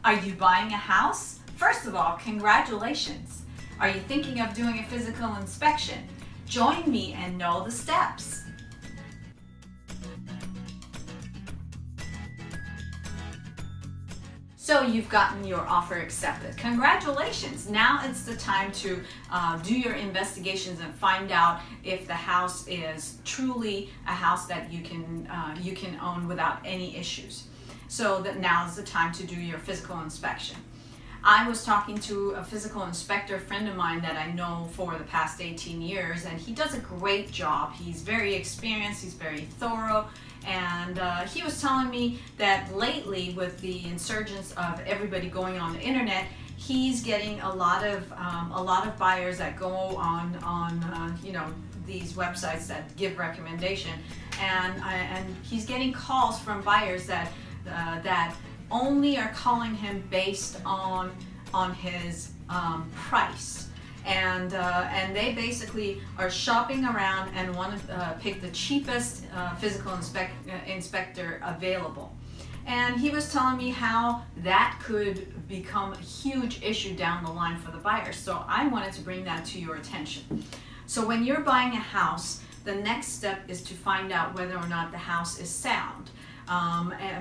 Are you buying a house? First of all, congratulations. Are you thinking of doing a physical inspection? Join me and know the steps. So you've gotten your offer accepted. Congratulations. Now it's the time to do your investigations and find out if the house is truly a house that you can own without any issues. So that now is the time to do your physical inspection. I was talking to a physical inspector friend of mine that I know for the past 18 years, and he does a great job. He's very experienced, he's very thorough, and he was telling me that lately with the insurgence of everybody going on the internet, he's getting a lot of buyers that go on these websites that give recommendation, and he's getting calls from buyers that only are calling him based on his price, and they basically are shopping around and want to pick the cheapest physical inspector available. And he was telling me how that could become a huge issue down the line for the buyers. So I wanted to bring that to your attention. So when you're buying a house, the next step is to find out whether or not the house is sound.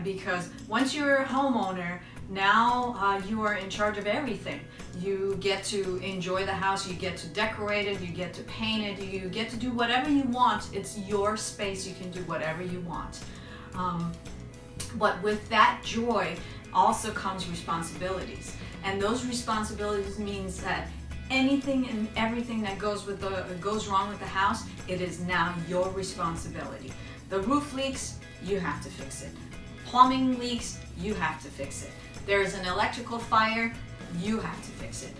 Because once you're a homeowner, now you are in charge of everything. You get to enjoy the house, you get to decorate it, you get to paint it, you get to do whatever you want. It's your space, you can do whatever you want. But with that joy also comes responsibilities. And those responsibilities means that anything and everything that goes wrong with the house, it is now your responsibility. The roof leaks, you have to fix it. Plumbing leaks, you have to fix it. There's an electrical fire, you have to fix it.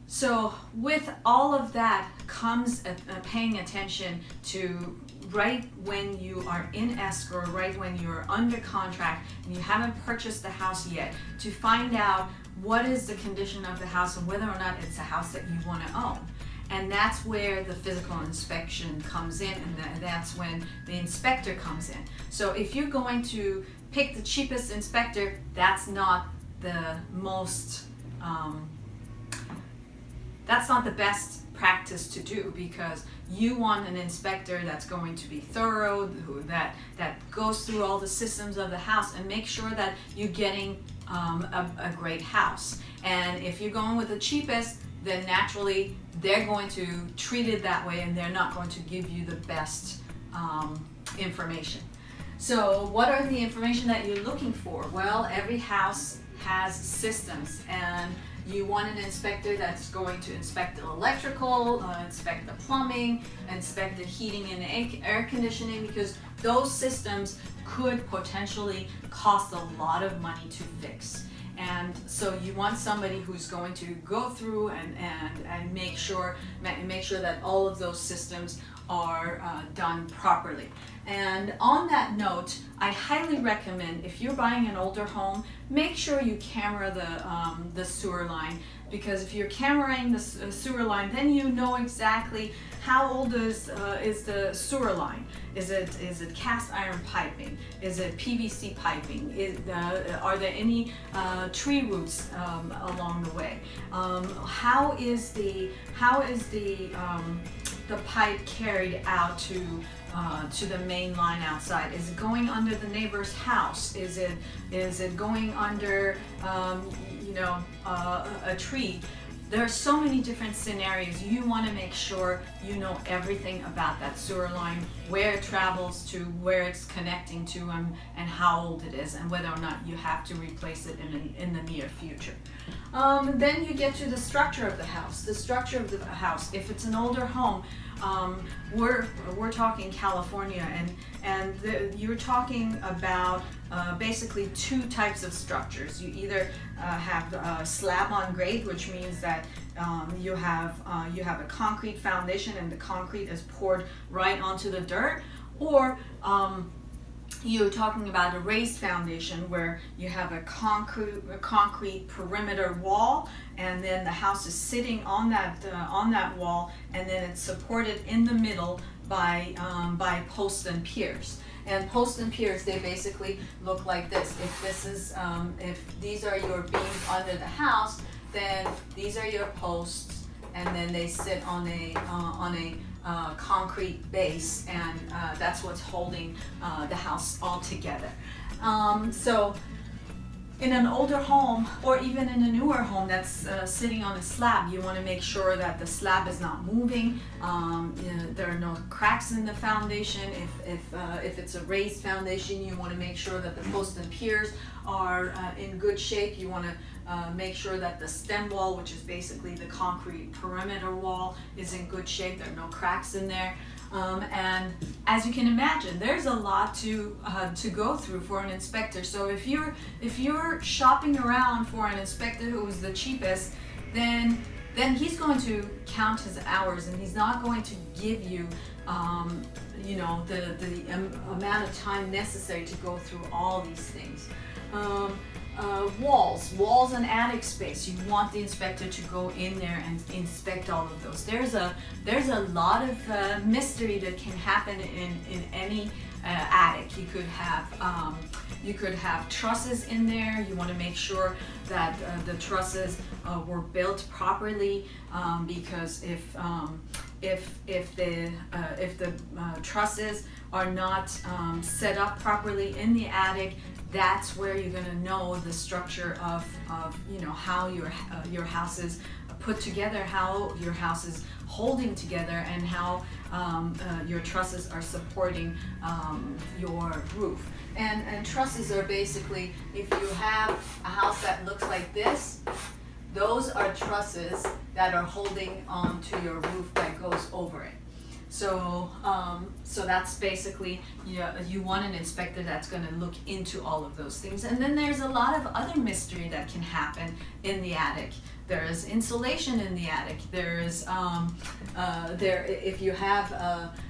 So with all of that comes paying attention to right when you are in escrow, right when you're under contract and you haven't purchased the house yet, to find out what is the condition of the house and whether or not it's a house that you want to own. And that's where the physical inspection comes in, and that's when the inspector comes in. So if you're going to pick the cheapest inspector, that's not the best practice to do, because you want an inspector that's going to be thorough, that goes through all the systems of the house and make sure that you're getting a great house. And if you're going with the cheapest, then naturally they're going to treat it that way, and they're not going to give you the best information. So what are the information that you're looking for? Well, every house has systems, and you want an inspector that's going to inspect the electrical, inspect the plumbing, inspect the heating and air conditioning, because those systems could potentially cost a lot of money to fix. And so you want somebody who's going to go through and make sure that all of those systems are done properly. And on that note, I highly recommend, if you're buying an older home, make sure you camera the sewer line, because if you're cameraing the sewer line, then you know exactly how old is the sewer line. Is it cast iron piping? Is it PVC piping? Are there any tree roots along the way? How is the pipe carried out to the main line outside? Is it going under the neighbor's house? Is it going under a tree? There are so many different scenarios. You want to make sure you know everything about that sewer line, where it travels to, where it's connecting to, and how old it is, and whether or not you have to replace it in the near future. Then you get to the structure of the house. The structure of the house. If it's an older home, we're talking California, and you're talking about basically two types of structures. You either have slab on grade, which means that you have a concrete foundation and the concrete is poured right onto the dirt, or you're talking about a raised foundation where you have a concrete perimeter wall, and then the house is sitting on that wall, and then it's supported in the middle by posts and piers. And posts and piers, they basically look like this. If this is, if these are your beams under the house, then these are your posts, and then they sit on a concrete base, and that's what's holding the house all together. So in an older home, or even in a newer home that's sitting on a slab, you want to make sure that the slab is not moving. There are no cracks in the foundation. If it's a raised foundation, you want to make sure that the posts and piers are in good shape. You want to make sure that the stem wall, which is basically the concrete perimeter wall, is in good shape. There are no cracks in there. And as you can imagine, there's a lot to go through for an inspector. So if you're shopping around for an inspector who is the cheapest, then he's going to count his hours, and he's not going to give you the amount of time necessary to go through all these things. Walls and attic space. You want the inspector to go in there and inspect all of those. There's a lot of mystery that can happen in any attic. You could have trusses in there. You want to make sure that the trusses were built properly, because if the trusses are not set up properly in the attic, that's where you're going to know the structure of how your house is put together, how your house is holding together, and how your trusses are supporting your roof. And trusses are basically, if you have a house that looks like this, those are trusses that are holding onto your roof that goes over it. So that's basically, you want an inspector that's going to look into all of those things. And then there's a lot of other mystery that can happen in the attic. There's insulation in the attic. There's if you have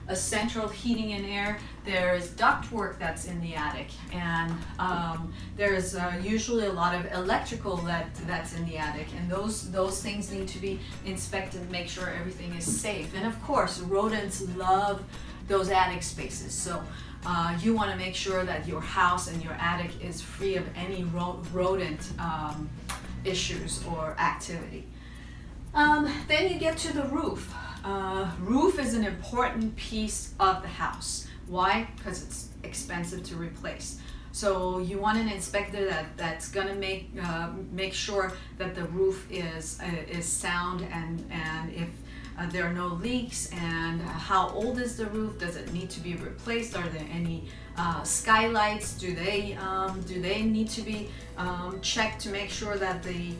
a central heating and air, there's ductwork that's in the attic, and there's usually a lot of electrical that's in the attic, and those things need to be inspected, make sure everything is safe. And of course, rodents love those attic spaces, so you want to make sure that your house and your attic is free of any rodent issues or activity. Then you get to the roof. Roof is an important piece of the house. Why? Because it's expensive to replace. So you want an inspector that's going to make sure that the roof is sound, and if there are no leaks, and how old is the roof? Does it need to be replaced? Are there any skylights? Do they need to be checked to make sure that the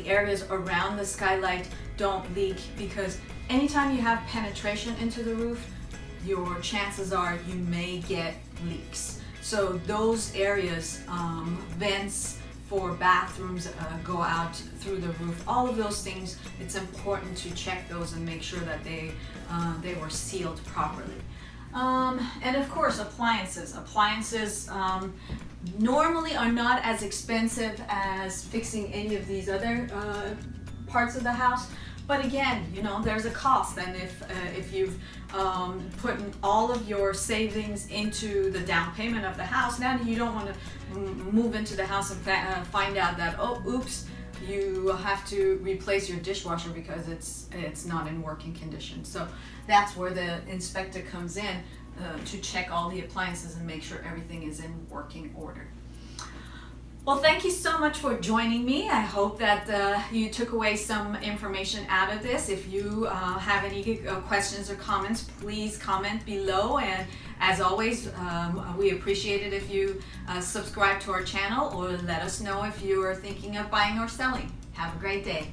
areas around the skylight don't leak? Because anytime you have penetration into the roof, your chances are you may get leaks. So those areas, vents for bathrooms go out through the roof. All of those things, it's important to check those and make sure that they were sealed properly. And of course, appliances. Appliances normally are not as expensive as fixing any of these other parts of the house. But again, there's a cost, and if you've put all of your savings into the down payment of the house, now you don't want to move into the house and find out that, oh, oops, you have to replace your dishwasher because it's not in working condition. So that's where the inspector comes in to check all the appliances and make sure everything is in working order. Well, thank you so much for joining me. I hope that you took away some information out of this. If you have any questions or comments, please comment below. And as always, we appreciate it if you subscribe to our channel, or let us know if you are thinking of buying or selling. Have a great day.